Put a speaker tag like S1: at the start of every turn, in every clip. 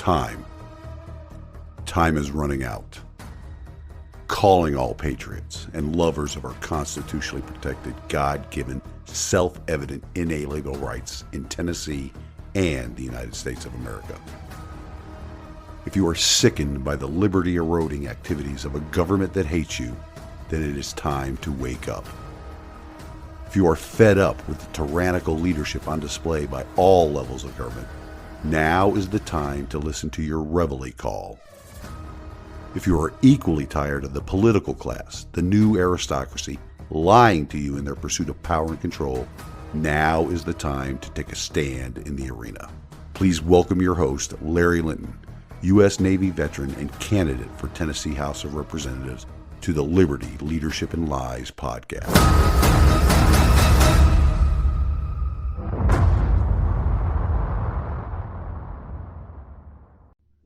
S1: Time is running out. Calling all patriots and lovers of our constitutionally protected, God-given, self-evident, inalienable rights in Tennessee and the United States of America. If you are sickened by the liberty-eroding activities of a government that hates you, then it is time to wake up. If you are fed up with the tyrannical leadership on display by all levels of government, now is the time to listen to your reveille call. If you are equally tired of the political class, the new aristocracy, lying to you in their pursuit of power and control, now is the time to take a stand in the arena. Please welcome your host, Larry Linton, U.S. Navy veteran and candidate for Tennessee House of Representatives, to the Liberty, Leadership, and Lies podcast.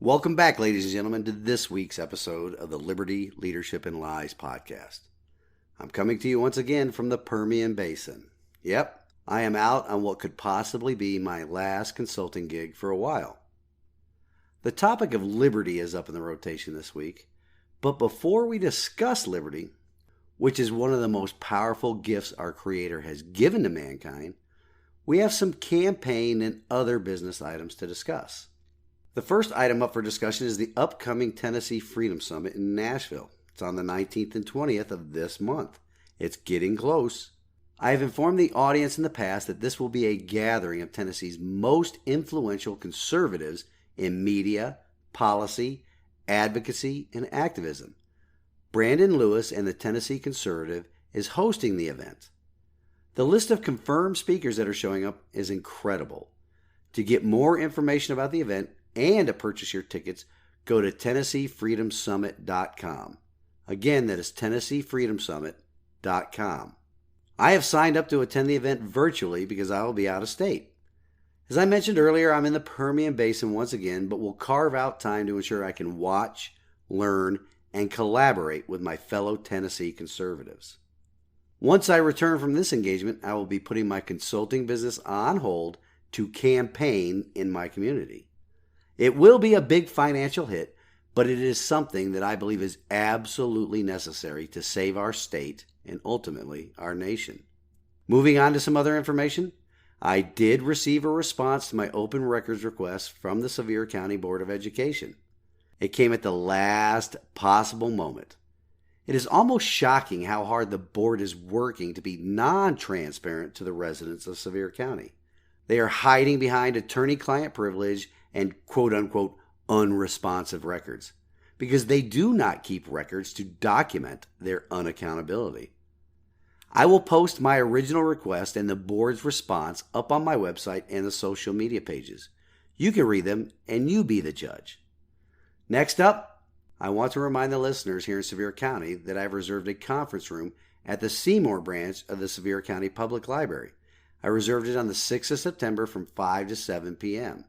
S2: Welcome back, ladies and gentlemen, to this week's episode of the Liberty, Leadership, and Lies podcast. I'm coming to you once again from the Permian Basin. Yep, I am out on what could possibly be my last consulting gig for a while. The topic of liberty is up in the rotation this week, but before we discuss liberty, which is one of the most powerful gifts our Creator has given to mankind, we have some campaign and other business items to discuss. The first item up for discussion is the upcoming Tennessee Freedom Summit in Nashville. It's on the 19th and 20th of this month. It's getting close. I have informed the audience in the past that this will be a gathering of Tennessee's most influential conservatives in media, policy, advocacy, and activism. Brandon Lewis and the Tennessee Conservative is hosting the event. The list of confirmed speakers that are showing up is incredible. To get more information about the event and to purchase your tickets, go to TennesseeFreedomSummit.com. Again, that is TennesseeFreedomSummit.com. I have signed up to attend the event virtually because I will be out of state. As I mentioned earlier, I'm in the Permian Basin once again, but will carve out time to ensure I can watch, learn, and collaborate with my fellow Tennessee conservatives. Once I return from this engagement, I will be putting my consulting business on hold to campaign in my community. It will be a big financial hit, but it is something that I believe is absolutely necessary to save our state and ultimately our nation. Moving on to some other information, I did receive a response to my open records request from the Sevier County Board of Education. It came at the last possible moment. It is almost shocking how hard the board is working to be non-transparent to the residents of Sevier County. They are hiding behind attorney-client privilege and quote-unquote unresponsive records because they do not keep records to document their unaccountability. I will post my original request and the board's response up on my website and the social media pages. You can read them and you be the judge. Next up, I want to remind the listeners here in Sevier County that I've reserved a conference room at the Seymour branch of the Sevier County Public Library. I reserved it on the 6th of September from 5 to 7 p.m.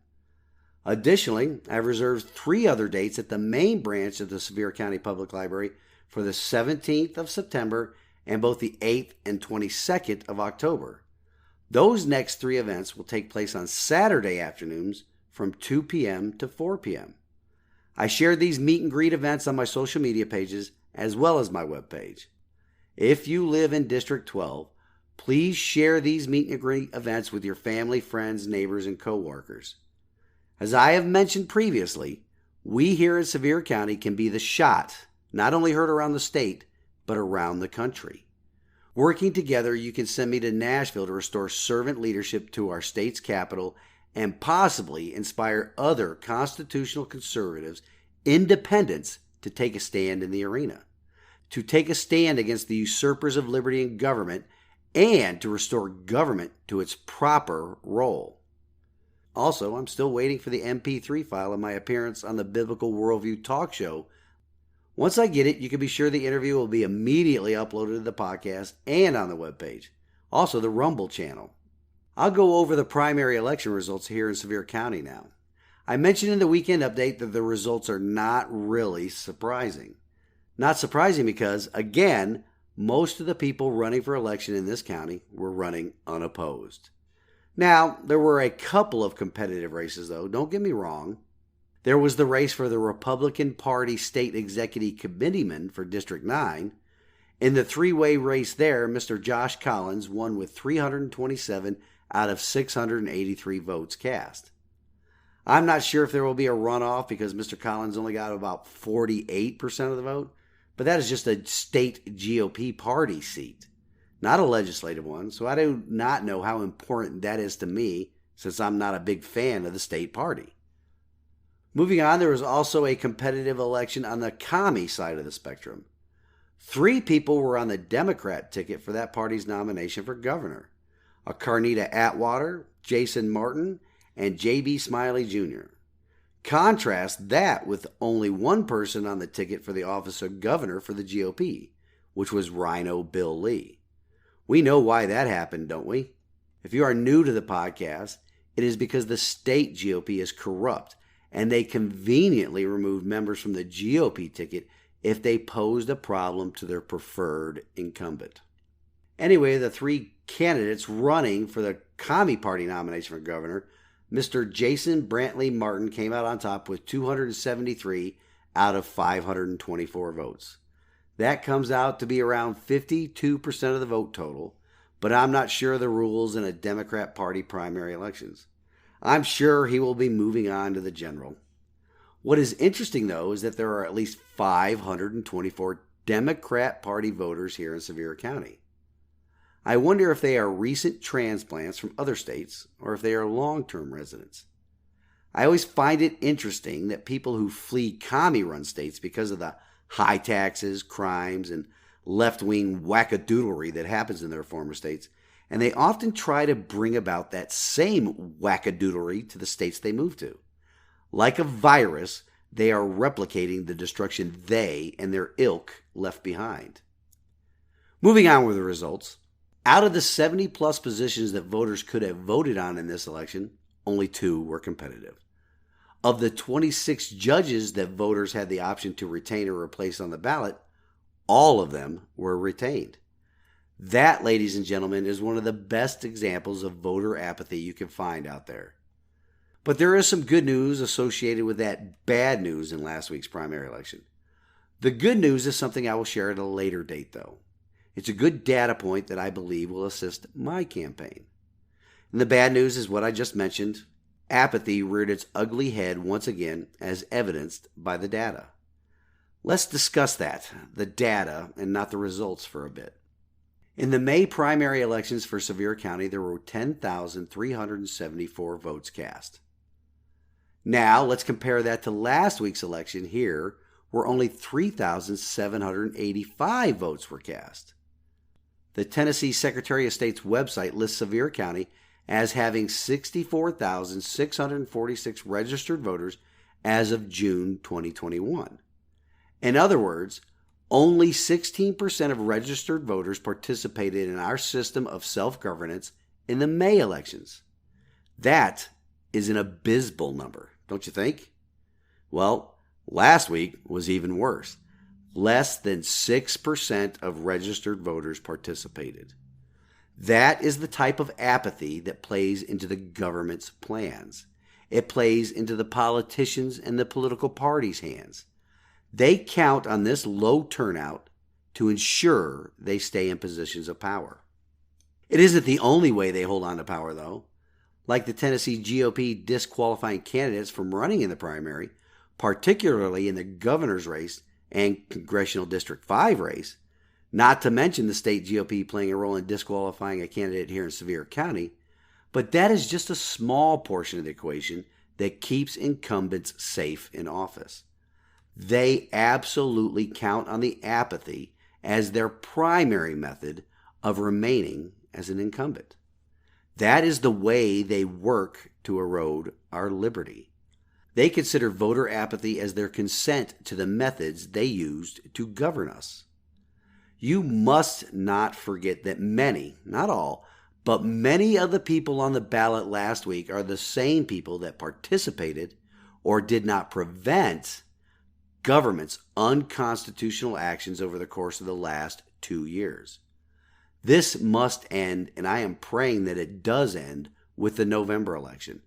S2: Additionally, I've reserved 3 other dates at the main branch of the Sevier County Public Library for the 17th of September and both the 8th and 22nd of October. Those next 3 events will take place on Saturday afternoons from 2 p.m. to 4 p.m. I shared these meet and greet events on my social media pages as well as my webpage. If you live in District 12, please share these meet and greet events with your family, friends, neighbors, and coworkers. As I have mentioned previously, we here in Sevier County can be the shot, not only heard around the state, but around the country. Working together, you can send me to Nashville to restore servant leadership to our state's capital and possibly inspire other constitutional conservatives, independents, to take a stand in the arena, to take a stand against the usurpers of liberty and government, and to restore government to its proper role. Also, I'm still waiting for the MP3 file of my appearance on the Biblical Worldview talk show. Once I get it, you can be sure the interview will be immediately uploaded to the podcast and on the webpage. Also, the Rumble channel. I'll go over the primary election results here in Sevier County now. I mentioned in the weekend update that the results are not really surprising. Not surprising because, again, most of the people running for election in this county were running unopposed. Now, there were a couple of competitive races, though, don't get me wrong. There was the race for the Republican Party State Executive Committeeman for District 9. In the three-way race there, Mr. Josh Collins won with 327 out of 683 votes cast. I'm not sure if there will be a runoff because Mr. Collins only got about 48% of the vote, but that is just a state GOP party seat, not a legislative one, so I do not know how important that is to me since I'm not a big fan of the state party. Moving on, there was also a competitive election on the commie side of the spectrum. 3 people were on the Democrat ticket for that party's nomination for governor: a Carnita Atwater, Jason Martin, and J.B. Smiley Jr. Contrast that with only one person on the ticket for the office of governor for the GOP, which was Rhino Bill Lee. We know why that happened, don't we? If you are new to the podcast, it is because the state GOP is corrupt, and they conveniently removed members from the GOP ticket if they posed a problem to their preferred incumbent. Anyway, the 3 candidates running for the Commie Party nomination for governor, Mr. Jason Brantley Martin came out on top with 273 out of 524 votes. That comes out to be around 52% of the vote total, but I'm not sure of the rules in a Democrat Party primary elections. I'm sure he will be moving on to the general. What is interesting, though, is that there are at least 524 Democrat Party voters here in Sevier County. I wonder if they are recent transplants from other states or if they are long-term residents. I always find it interesting that people who flee commie-run states because of the high taxes, crimes, and left-wing wackadoodlery that happens in their former states, and they often try to bring about that same wackadoodlery to the states they move to. Like a virus, they are replicating the destruction they and their ilk left behind. Moving on with the results. Out of the 70-plus positions that voters could have voted on in this election, only 2 were competitive. Of the 26 judges that voters had the option to retain or replace on the ballot, all of them were retained. That, ladies and gentlemen, is one of the best examples of voter apathy you can find out there. But there is some good news associated with that bad news in last week's primary election. The good news is something I will share at a later date, though. It's a good data point that I believe will assist my campaign. And the bad news is what I just mentioned. Apathy reared its ugly head once again, as evidenced by the data. Let's discuss that, the data, and not the results for a bit. In the May primary elections for Sevier County, there were 10,374 votes cast. Now, let's compare that to last week's election here, where only 3,785 votes were cast. The Tennessee Secretary of State's website lists Sevier County as having 64,646 registered voters as of June 2021. In other words, only 16% of registered voters participated in our system of self-governance in the May elections. That is an abysmal number, don't you think? Well, last week was even worse. Less than 6% of registered voters participated. That is the type of apathy that plays into the government's plans. It plays into the politicians' and the political parties' hands. They count on this low turnout to ensure they stay in positions of power. It isn't the only way they hold on to power, though. Like the Tennessee GOP disqualifying candidates from running in the primary, particularly in the governor's race and Congressional District 5 race, not to mention the state GOP playing a role in disqualifying a candidate here in Sevier County, but that is just a small portion of the equation that keeps incumbents safe in office. They absolutely count on the apathy as their primary method of remaining as an incumbent. That is the way they work to erode our liberty. They consider voter apathy as their consent to the methods they used to govern us. You must not forget that many, not all, but many of the people on the ballot last week are the same people that participated or did not prevent government's unconstitutional actions over the course of the last 2 years. This must end, and I am praying that it does end with the November election.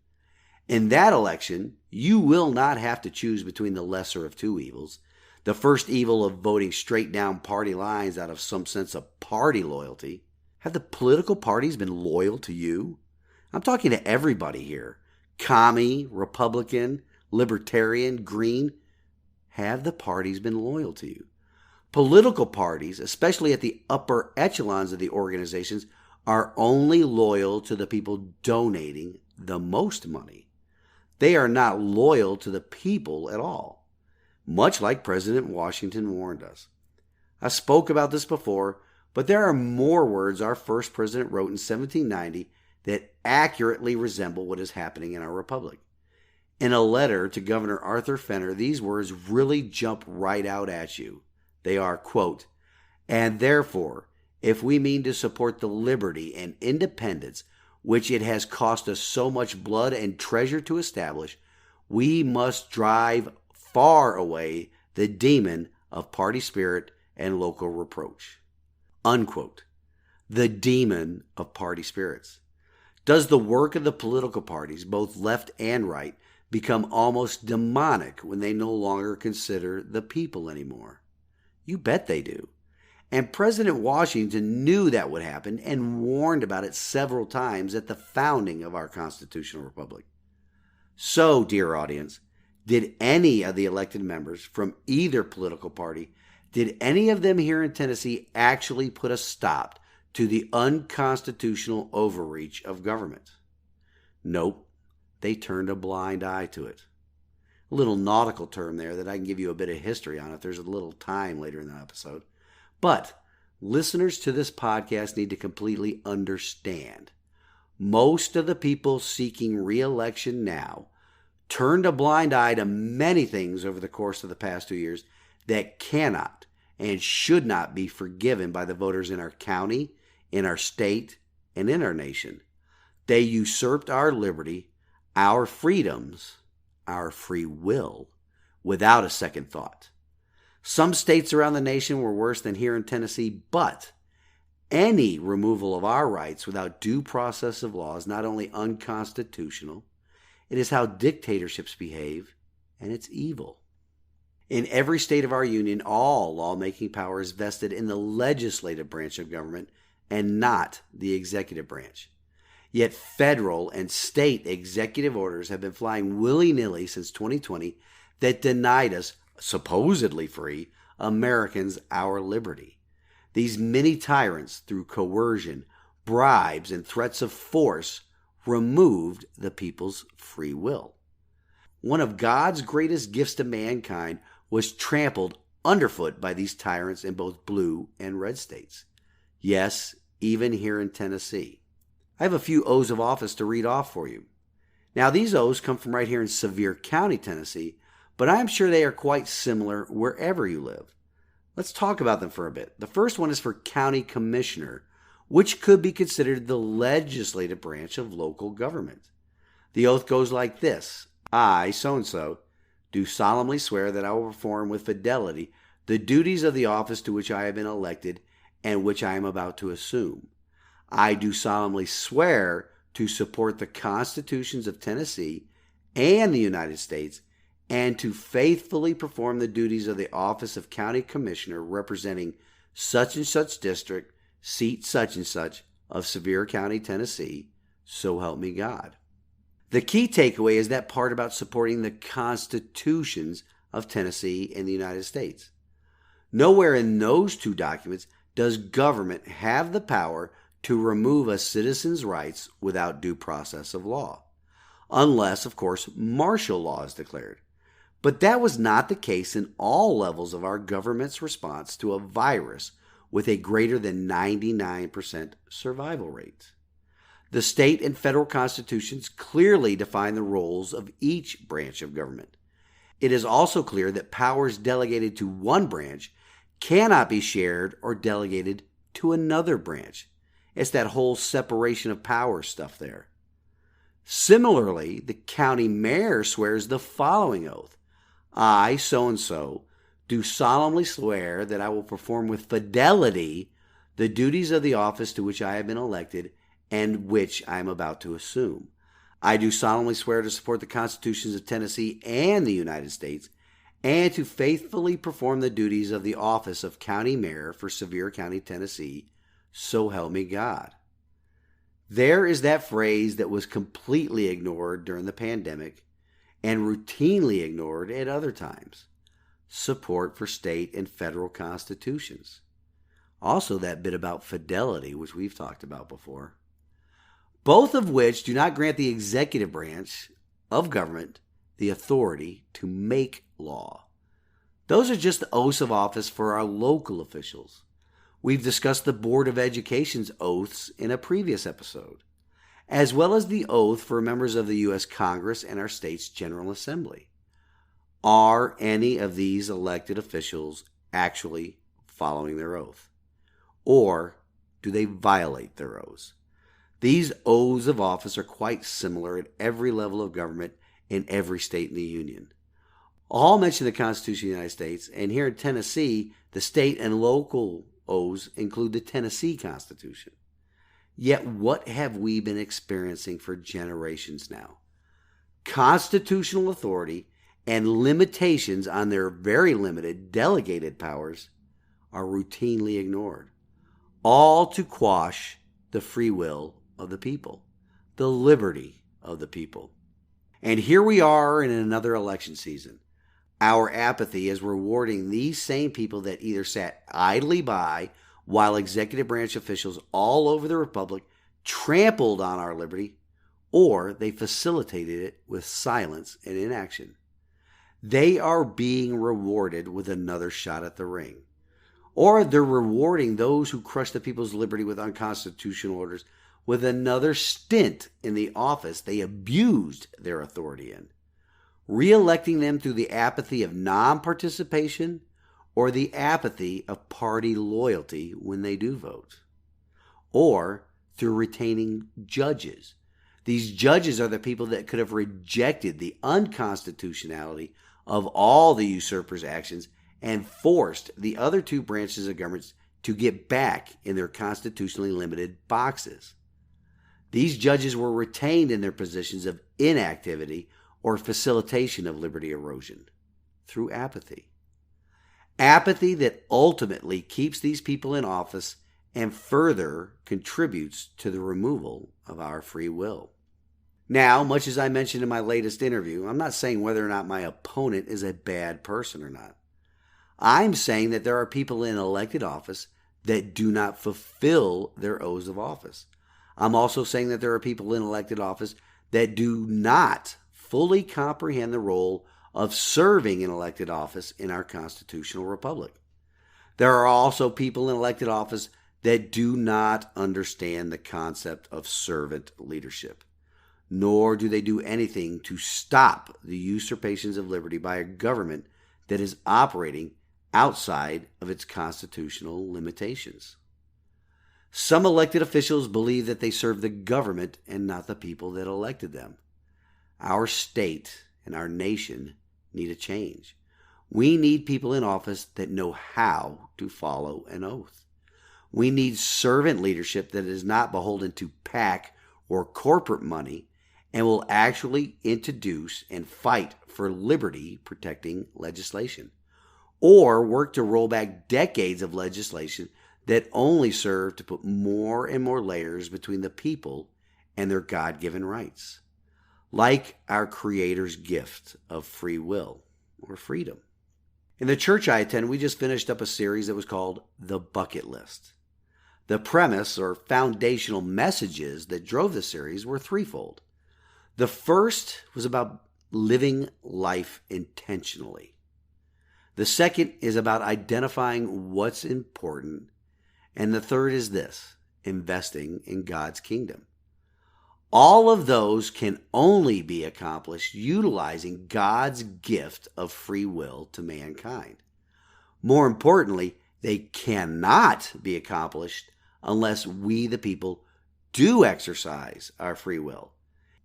S2: In that election, you will not have to choose between the lesser of two evils. The first evil of voting straight down party lines out of some sense of party loyalty. Have the political parties been loyal to you? I'm talking to everybody here. Commie, Republican, Libertarian, Green. Have the parties been loyal to you? Political parties, especially at the upper echelons of the organizations, are only loyal to the people donating the most money. They are not loyal to the people at all, much like President Washington warned us. I spoke about this before, but there are more words our first president wrote in 1790 that accurately resemble what is happening in our republic. In a letter to Governor Arthur Fenner, these words really jump right out at you. They are, quote, "And therefore, if we mean to support the liberty and independence which it has cost us so much blood and treasure to establish, we must drive far away the demon of party spirit and local reproach." Unquote. The demon of party spirits. Does the work of the political parties, both left and right, become almost demonic when they no longer consider the people anymore? You bet they do. And President Washington knew that would happen and warned about it several times at the founding of our constitutional republic. So, dear audience, did any of the elected members from either political party, did any of them here in Tennessee actually put a stop to the unconstitutional overreach of government? Nope, they turned a blind eye to it. A little nautical term there that I can give you a bit of history on if there's a little time later in the episode. But listeners to this podcast need to completely understand. Most of the people seeking re-election now turned a blind eye to many things over the course of the past 2 years that cannot and should not be forgiven by the voters in our county, in our state, and in our nation. They usurped our liberty, our freedoms, our free will, without a second thought. Some states around the nation were worse than here in Tennessee, but any removal of our rights without due process of law is not only unconstitutional, it is how dictatorships behave, and it's evil. In every state of our union, all lawmaking power is vested in the legislative branch of government and not the executive branch. Yet federal and state executive orders have been flying willy-nilly since 2020 that denied us supposedly free Americans our liberty. These many tyrants, through coercion, bribes, and threats of force, removed the people's free will. One of God's greatest gifts to mankind was trampled underfoot by these tyrants in both blue and red states. Yes, even here in Tennessee. I have a few oaths of office to read off for you. Now, these oaths come from right here in Sevier County, Tennessee, but I'm sure they are quite similar wherever you live. Let's talk about them for a bit. The first one is for county commissioner, which could be considered the legislative branch of local government. The oath goes like this: I, so-and-so, do solemnly swear that I will perform with fidelity the duties of the office to which I have been elected and which I am about to assume. I do solemnly swear to support the constitutions of Tennessee and the United States, and to faithfully perform the duties of the office of County Commissioner representing such and such district, seat such and such of Sevier County, Tennessee, so help me God. The key takeaway is that part about supporting the constitutions of Tennessee and the United States. Nowhere in those two documents does government have the power to remove a citizen's rights without due process of law, unless, of course, martial law is declared. But that was not the case in all levels of our government's response to a virus with a greater than 99% survival rate. The state and federal constitutions clearly define the roles of each branch of government. It is also clear that powers delegated to one branch cannot be shared or delegated to another branch. It's that whole separation of powers stuff there. Similarly, the county mayor swears the following oath: I, so-and-so, do solemnly swear that I will perform with fidelity the duties of the office to which I have been elected and which I am about to assume. I do solemnly swear to support the constitutions of Tennessee and the United States, and to faithfully perform the duties of the office of County Mayor for Sevier County, Tennessee. So help me God. There is that phrase that was completely ignored during the pandemic and routinely ignored at other times. Support for state and federal constitutions. Also that bit about fidelity, which we've talked about before. Both of which do not grant the executive branch of government the authority to make law. Those are just the oaths of office for our local officials. We've discussed the Board of Education's oaths in a previous episode, as well as the oath for members of the U.S. Congress and our state's General Assembly. Are any of these elected officials actually following their oath? Or do they violate their oaths? These oaths of office are quite similar at every level of government in every state in the Union. All mention the Constitution of the United States, and here in Tennessee, the state and local oaths include the Tennessee Constitution. Yet what have we been experiencing for generations now? Constitutional authority and limitations on their very limited delegated powers are routinely ignored, all to quash the free will of the people, the liberty of the people. And here we are in another election season. Our apathy is rewarding these same people that either sat idly by while executive branch officials all over the republic trampled on our liberty, or they facilitated it with silence and inaction. They are being rewarded with another shot at the ring. Or they're rewarding those who crush the people's liberty with unconstitutional orders with another stint in the office they abused their authority in, re-electing them through the apathy of non-participation or the apathy of party loyalty when they do vote, or through retaining judges. These judges are the people that could have rejected the unconstitutionality of all the usurpers' actions and forced the other two branches of government to get back in their constitutionally limited boxes. These judges were retained in their positions of inactivity or facilitation of liberty erosion through apathy. Apathy that ultimately keeps these people in office and further contributes to the removal of our free will. Now, much as I mentioned in my latest interview, I'm not saying whether or not my opponent is a bad person or not. I'm saying that there are people in elected office that do not fulfill their oaths of office. I'm also saying that there are people in elected office that do not fully comprehend the role of serving in elected office in our constitutional republic. There are also people in elected office that do not understand the concept of servant leadership, nor do they do anything to stop the usurpations of liberty by a government that is operating outside of its constitutional limitations. Some elected officials believe that they serve the government and not the people that elected them. Our state and our nation need a change. We need people in office that know how to follow an oath. We need servant leadership that is not beholden to PAC or corporate money and will actually introduce and fight for liberty-protecting legislation, or work to roll back decades of legislation that only serve to put more and more layers between the people and their God-given rights, like our Creator's gift of free will or freedom. In the church I attend, we just finished up a series that was called The Bucket List. The premise or foundational messages that drove the series were threefold. The first was about living life intentionally. The second is about identifying what's important. And the third is this: investing in God's kingdom. All of those can only be accomplished utilizing God's gift of free will to mankind. More importantly, they cannot be accomplished unless we, the people, do exercise our free will.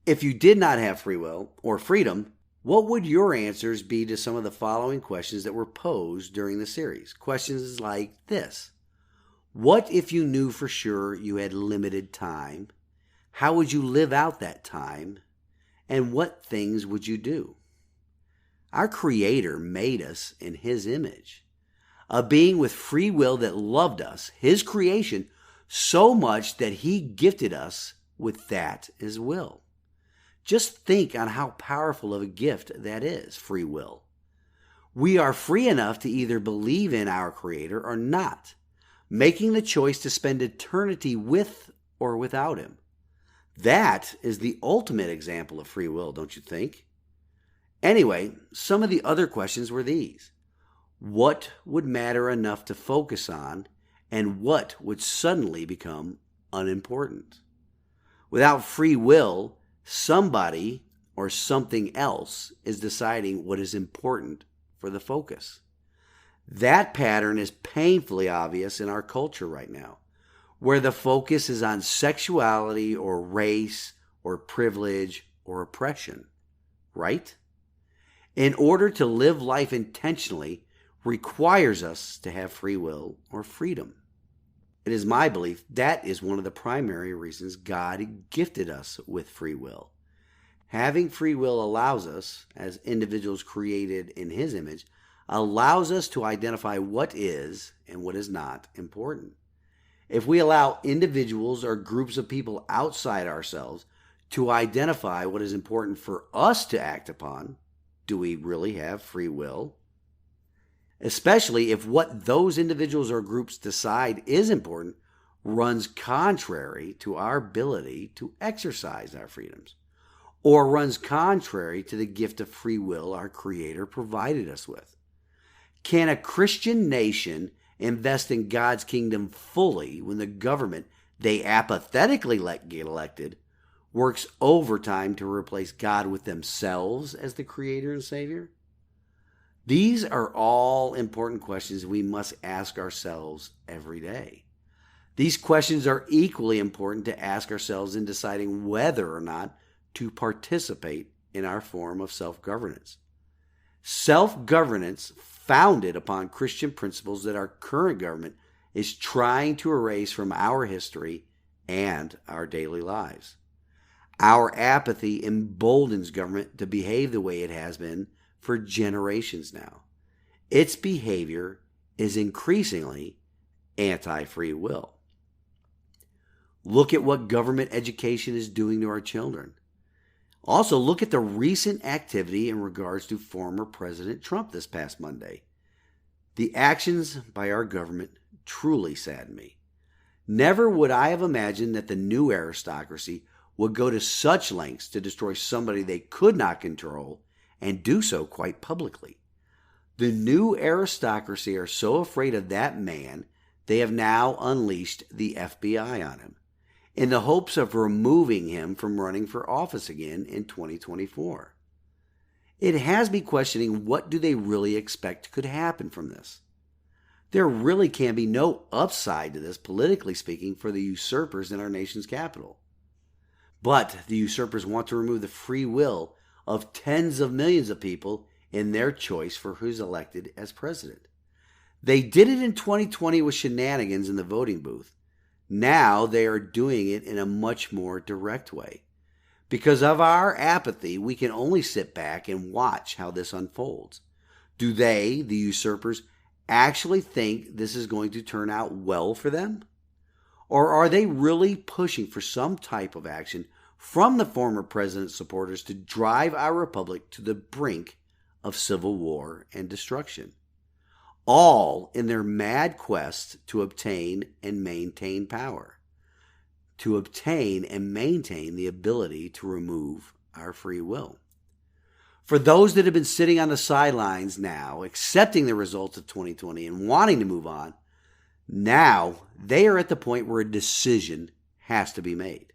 S2: If you did not have free will or freedom, what would your answers be to some of the following questions that were posed during the series? Questions like this: what if you knew for sure you had limited time? How would you live out that time? And what things would you do? Our Creator made us in His image, a being with free will that loved us, His creation, so much that He gifted us with that as will. Just think on how powerful of a gift that is, free will. We are free enough to either believe in our Creator or not, making the choice to spend eternity with or without Him. That is the ultimate example of free will, don't you think? Anyway, some of the other questions were these. What would matter enough to focus on, and what would suddenly become unimportant? Without free will, somebody or something else is deciding what is important for the focus. That pattern is painfully obvious in our culture right now, where the focus is on sexuality or race or privilege or oppression, right? In order to live life intentionally requires us to have free will or freedom. It is my belief that is one of the primary reasons God gifted us with free will. Having free will allows us, as individuals created in His image, allows us to identify what is and what is not important. If we allow individuals or groups of people outside ourselves to identify what is important for us to act upon, do we really have free will? Especially if what those individuals or groups decide is important runs contrary to our ability to exercise our freedoms, or runs contrary to the gift of free will our Creator provided us with. Can a Christian nation invest in God's kingdom fully when the government they apathetically let get elected works overtime to replace God with themselves as the Creator and Savior? These are all important questions we must ask ourselves every day. These questions are equally important to ask ourselves in deciding whether or not to participate in our form of self-governance. Self-governance founded upon Christian principles that our current government is trying to erase from our history and our daily lives. Our apathy emboldens government to behave the way it has been for generations now. Its behavior is increasingly anti-free will. Look at what government education is doing to our children. Also, look at the recent activity in regards to former President Trump this past Monday. The actions by our government truly sadden me. Never would I have imagined that the new aristocracy would go to such lengths to destroy somebody they could not control and do so quite publicly. The new aristocracy are so afraid of that man, they have now unleashed the FBI on him, in the hopes of removing him from running for office again in 2024. It has me questioning, what do they really expect could happen from this? There really can be no upside to this, politically speaking, for the usurpers in our nation's capital. But the usurpers want to remove the free will of tens of millions of people in their choice for who's elected as president. They did it in 2020 with shenanigans in the voting booth. Now they are doing it in a much more direct way. Because of our apathy, we can only sit back and watch how this unfolds. Do they, the usurpers, actually think this is going to turn out well for them? Or are they really pushing for some type of action from the former president's supporters to drive our republic to the brink of civil war and destruction? All in their mad quest to obtain and maintain power, to obtain and maintain the ability to remove our free will. For those that have been sitting on the sidelines now, accepting the results of 2020 and wanting to move on, now they are at the point where a decision has to be made.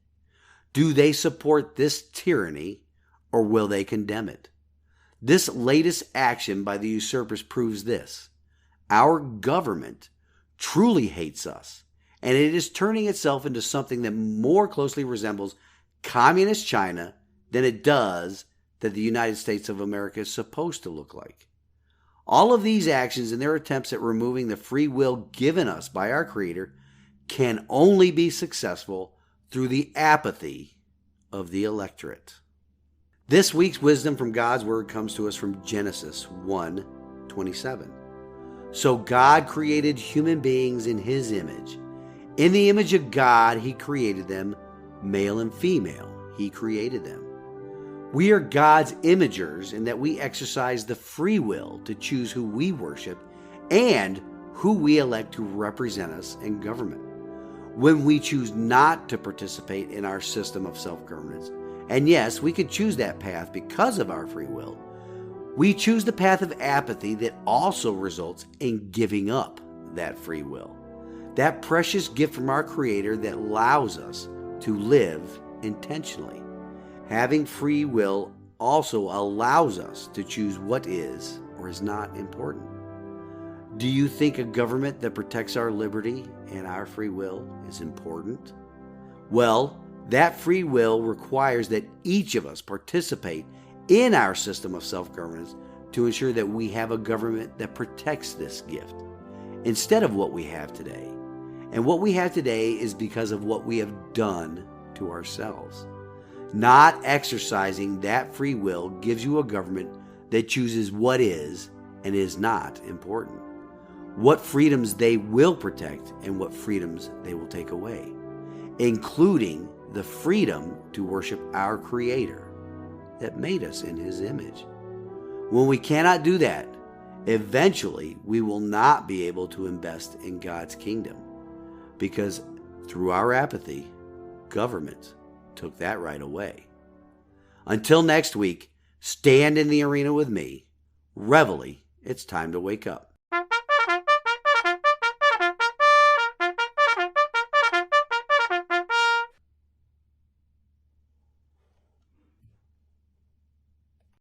S2: Do they support this tyranny, or will they condemn it? This latest action by the usurpers proves this. Our government truly hates us, and it is turning itself into something that more closely resembles communist China than it does that the United States of America is supposed to look like. All of these actions and their attempts at removing the free will given us by our Creator can only be successful through the apathy of the electorate. This week's wisdom from God's Word comes to us from Genesis 1:27. So God created human beings in His image. In the image of God, He created them, male and female. He created them. We are God's imagers in that we exercise the free will to choose who we worship and who we elect to represent us in government. When we choose not to participate in our system of self-governance, and yes, we could choose that path because of our free will, we choose the path of apathy that also results in giving up that free will, that precious gift from our Creator that allows us to live intentionally. Having free will also allows us to choose what is or is not important. Do you think a government that protects our liberty and our free will is important? Well, that free will requires that each of us participate in our system of self-governance to ensure that we have a government that protects this gift instead of what we have today. And what we have today is because of what we have done to ourselves. Not exercising that free will gives you a government that chooses what is and is not important, what freedoms they will protect and what freedoms they will take away, including the freedom to worship our Creator that made us in His image. When we cannot do that, eventually we will not be able to invest in God's kingdom because through our apathy, government took that right away. Until next week, stand in the arena with me. Reveille, it's time to wake up.